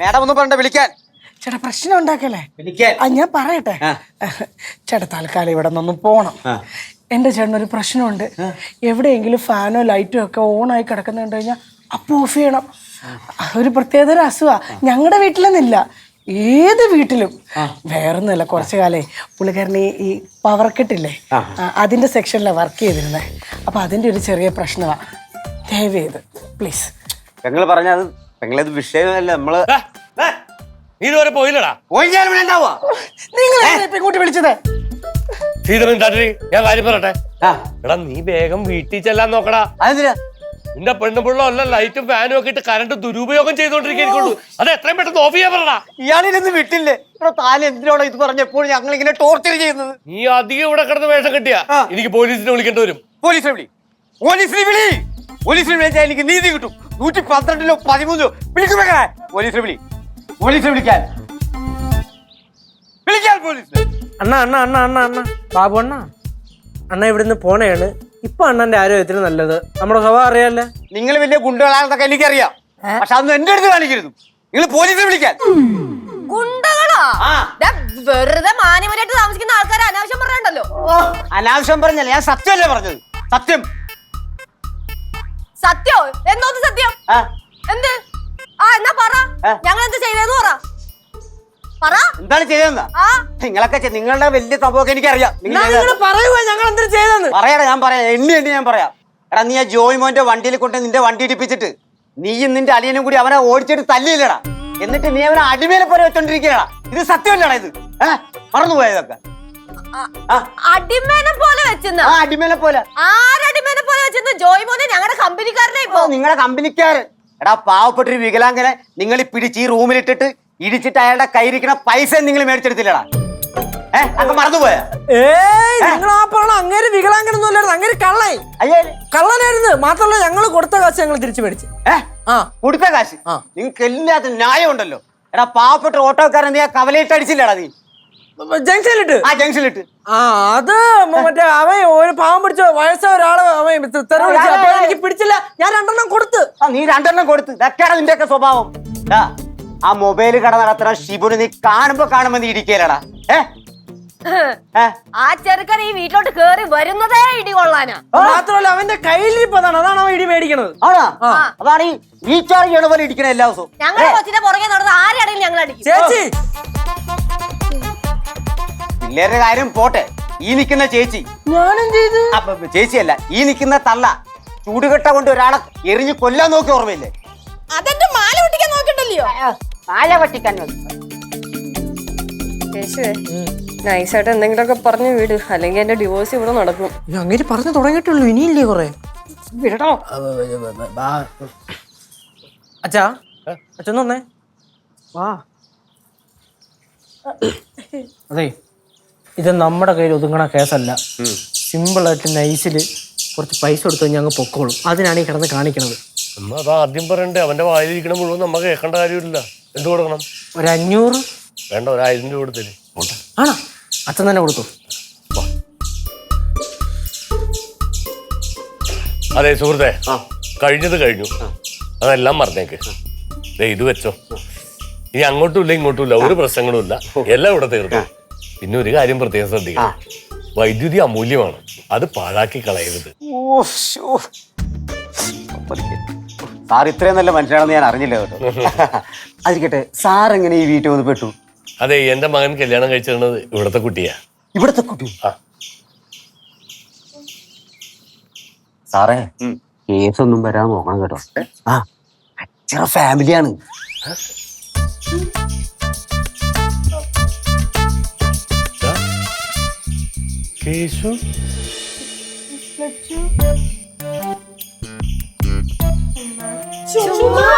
Madam ഒന്നും പറഞ്ഞ വിളിക്കാൻ. ചേട്ടാ പ്രശ്നം ഉണ്ടാക്കല്ലേ? വിളിക്കാൻ. ഞാൻ പറയട്ടെ ചേട്ടാ, തൽക്കാലം ഇവിടെ നിന്നൊന്നും പോണം. എന്റെ ചേട്ടനൊരു പ്രശ്നമുണ്ട്. എവിടെയെങ്കിലും ഫാനോ ലൈറ്റോ ഒക്കെ ഓണായി കിടക്കുന്നുണ്ട് കഴിഞ്ഞാൽ അപ്പൊ ഓഫ് ചെയ്യണം. ഒരു പ്രത്യേകതര അസുഖ. ഞങ്ങളുടെ വീട്ടിലൊന്നില്ല, ഏത് വീട്ടിലും. വേറൊന്നുമല്ല, കുറച്ചു കാലേ പുള്ളിക്കാരന് ഈ പവർ കെട്ടില്ലേ, അതിന്റെ സെക്ഷനിലാണ് വർക്ക് ചെയ്തിരുന്നത്. അപ്പൊ അതിന്റെ ഒരു ചെറിയ പ്രശ്നമാണ്. ദയവ് ചെയ്ത് പ്ലീസ്. പെങ്ങള് പറഞ്ഞത് പെങ്ങളത് വിഷയമല്ല. നമ്മള് നീ ഇതുവരെ പോയില്ലടാ. നിങ്ങൾ ഇങ്ങോട്ട് വിളിച്ചത്? ഞാൻ കാര്യം പറയട്ടെ. എടാ നീ വേഗം വീട്ടിൽ ചെല്ലാൻ നോക്കടാ. അതെന്തിനാ? നിന്റെ പെണ്ണുപിള്ള അല്ല ലൈറ്റും ഫാനും ഒക്കെ ഇട്ട് കറണ്ട് ദുരുപയോഗം ചെയ്തോണ്ടിരിക്കുള്ളൂ. അത് എത്രയും പെട്ടെന്ന് ഓഫ് ചെയ്യാൻ പറടാ. ഇയാളിതൊന്നും വിട്ടില്ലേ? താൻ എന്തിനാണോ ഇത് പറഞ്ഞപ്പോഴും ഞങ്ങൾ ഇങ്ങനെ ടോർച്ചർ ചെയ്യുന്നത്? നീ അധികം ഇവിടെ കിടന്ന് വേഷം കെട്ടിയാ എനിക്ക് പോലീസിനെ വിളിക്കേണ്ടി വരും. പോലീസിനെ വിളി, പോലീസിനെ വിളി. പോലീസിനെ വിളിച്ചാൽ എനിക്ക് നീതി കിട്ടും. 112 13 വിളിക്കുമേ. പോലീസിനെ വിളി, പോലീസിനെ വിളിക്കാൻ. വിളിക്കാൻ പോലീസിനെ. അണ്ണാ അണ്ണാ അണ്ണാ അണ്ണാ അണ്ണാ ബാബു അണ്ണാ, അണ്ണ ഇവിടുന്ന് പോണേണ്. ഇപ്പൊ അണ്ണന്റെ ആരോഗ്യത്തിന് നല്ലത്. നമ്മുടെ സ്വഭാവം അറിയാല്ലേ? നിങ്ങൾ വലിയ ഗുണ്ടകളാണെന്നൊക്കെ എനിക്കറിയാം. പക്ഷെ അതൊന്നും എന്റെ അടുത്ത് കാണിക്കരുത്. നിങ്ങൾ പോലീസിനെ വിളിക്കാൻ. ഗുണ്ടകളാ? വെറുതെ മാന്യമായിട്ട് താമസിക്കുന്ന ആൾക്കാരെ അനാവശ്യം പറയണ്ടല്ലോ. അനാവശ്യം പറഞ്ഞല്ലേ, ഞാൻ സത്യമല്ലേ പറഞ്ഞത്. സത്യം. സത്യോ? എന്തോന്ന് സത്യം? എന്ത്? എന്നാ പറ, ഞങ്ങൾ എന്ത് ചെയ്തേന്ന് പറ. എന്താണ് ചെയ്തതെന്നാ? നിങ്ങളൊക്കെ നിങ്ങളുടെ വലിയ സംഭവമൊക്കെ എനിക്കറിയാം. പറയുക ഞങ്ങൾ എന്തിനു ചെയ്തെന്ന് പറയാടാ. ഞാൻ പറയാം, എണ്ണി ഞാൻ പറയാം. എടാ നീ ആ ജോയ് മോന്റെ വണ്ടിയിൽ കൊണ്ട് നിന്റെ വണ്ടി ഇടിപ്പിച്ചിട്ട് നീയും നിന്റെ അളിയനും കൂടി അവനെ ഓടിച്ചിട്ട് തല്ലിയില്ലടാ. എന്നിട്ട് നീ അവനെ അടിമേലെ പോലെ വെച്ചോണ്ടിരിക്കടാ. ഇത് സത്യമല്ലടാ ഇത്? മറന്നുപോയതൊക്കെ. അടിമേനെ പോലെ വെച്ചെന്ന്? അടിമേലെ പോലെ. ആരടിമേനെ പോലെ വെച്ചെന്ന്? ജോയ് മോനെ ഞങ്ങളുടെ കമ്പനിക്കാരനെ. ഇപ്പൊ നിങ്ങളുടെ കമ്പനിക്കാരൻ. എടാ പാവപ്പെട്ടൊരു വികലാംഗനെ നിങ്ങൾ പിടിച്ച് ഈ റൂമിലിട്ടിട്ട് ഇടിച്ചിട്ട് അയാളുടെ കയ്യിരിക്കണ പൈസ നിങ്ങൾ മേടിച്ചെടുത്തില്ലടാ. അങ്ങ് മറന്നുപോയാ? നിങ്ങൾ ആ പറഞ്ഞ അങ്ങേര് വികലാംഗനൊന്നുമല്ലായിരുന്നു, അങ്ങേര് കള്ളായി. കള്ളനായിരുന്നു. മാത്രമല്ല ഞങ്ങള് കൊടുത്ത കാശ് ഞങ്ങൾ തിരിച്ചു മേടിച്ചു. കൊടുത്ത കാശ്? നിങ്ങൾക്ക് എല്ലാത്തിനും ന്യായം ഉണ്ടല്ലോ. എടാ പാവപ്പെട്ട ഓട്ടോക്കാരൻ നീ ആ കവലയിട്ട് അടിച്ചില്ലടാ? നീ ജംഗ്ഷനിലിട്ട്. ആ ജംഗ്ഷനിലിട്ട്. അത് മറ്റേ അവൻ ഒരു പാവം പിടിച്ച വയസ്സായ ഒരാള് അവൻ എനിക്ക് പിടിച്ചില്ല. ഞാൻ 2 എണ്ണം കൊടുത്ത്. നീ 2 എണ്ണം കൊടുത്ത്. ഇതൊക്കെയാണ് നിന്റെയൊക്കെ സ്വഭാവം. ആ മൊബൈല് കട നടത്തുന്ന ഷിബുന് നീ കാണുമ്പോ നീ ഇടിക്കലടാ. ആ ചെറുക്കൻ ഈ വീട്ടിലോട്ട് കേറി വരുന്നതേ ഇടി കൊള്ളാനാ. മാത്രമല്ല അവന്റെ കയ്യിലിരിപ്പതാണ്, അതാണ് അവൻ ഇടി മേടിക്കണത്. അതാണ് ഈ റീചാർജ് ചെയ്യണ പോലെ ഇടിക്കണ എല്ലാ ദിവസവും. ഞങ്ങളുടെ കൊച്ചിന്റെ പുറകെ നടന്ന് ആരെയാണെങ്കിലും ഞങ്ങൾ അടിക്കും. ചേച്ചി പിള്ളേരുടെ കാര്യം പോട്ടെ. ഈ നിൽക്കുന്ന ചേച്ചി, ഞാനും ചെയ്തു. ചേച്ചിയല്ല, ഈ നിൽക്കുന്ന തള്ള ചൂടുകെട്ട കൊണ്ട് ഒരാളെ എറിഞ്ഞ് കൊല്ലാൻ നോക്കി ഓർമ്മയില്ലേ? അതെന്റെ മാല പൊട്ടിക്കാൻ നോക്കണ്ടല്ലോ. മാല പൊട്ടിക്കാൻ നൈസായിട്ട് എന്തെങ്കിലുമൊക്കെ പറഞ്ഞു വീട്, അല്ലെങ്കിൽ എന്റെ ഡിവോഴ്സ് ഇവിടെ നടക്കും. അങ്ങനെ പറഞ്ഞു തുടങ്ങിയിട്ടുള്ളൂ, ഇനിയില്ലേ കൊറേ. വിടണോ? അച്ഛാ, അച്ഛൻ വന്നേ. അതെ, ഇത് നമ്മുടെ കയ്യിൽ ഒതുങ്ങണ കേസല്ല. സിമ്പിളായിട്ട് നൈസില് കുറച്ച് പൈസ കൊടുത്തു കഴിഞ്ഞാൽ അങ്ങ് പൊക്കോളും. അതിനാണ് ഈ കിടന്ന് കാണിക്കണത്. എന്നാ അത് ആദ്യം പറയണ്ടേ. അവന്റെ വായിലിരിക്കണ മുഴുവൻ നമുക്ക് കേൾക്കേണ്ട കാര്യമില്ല. എന്ത് കൊടുക്കണം? ഒരു 500 വേണ്ട, ഒരു 1000 രൂപ കൊടുത്തേ. ആണോ? അച്ഛൻ തന്നെ കൊടുത്തു. അതെ സുഹൃത്തെ, കഴിഞ്ഞത് കഴിഞ്ഞു. അതെല്ലാം മറന്നേക്ക്. ഇത് വെച്ചോ. ഇനി അങ്ങോട്ടും ഇല്ല ഇങ്ങോട്ടും ഇല്ല, ഒരു പ്രശ്നങ്ങളും ഇല്ല. എല്ലാം ഇവിടെ തീർന്നു. പിന്നെ ഒരു കാര്യം പ്രത്യേകം ശ്രദ്ധിക്കണം, വൈദ്യുതി അമൂല്യമാണ്. അത് പാഴാക്കി കളയരുത്. സാർ ഇത്രയും നല്ല മനുഷ്യനാണെന്ന് ഞാൻ അറിഞ്ഞില്ല കേട്ടോ. അതിരിക്കട്ടെ, സാർ എങ്ങനെ ഈ വീട്ടിൽ വന്ന് പെട്ടു? അതെ, എന്റെ മകൻ കല്യാണം കഴിച്ചിരുന്നത് ഇവിടത്തെ കുട്ടിയാ. ഇവിടത്തെ കുട്ടി? സാറേ, കേസൊന്നും വരാൻ നോക്കണം കേട്ടോ. അച്ഛന ഫാമിലിയാണ്. കേശു ചുമ്മാ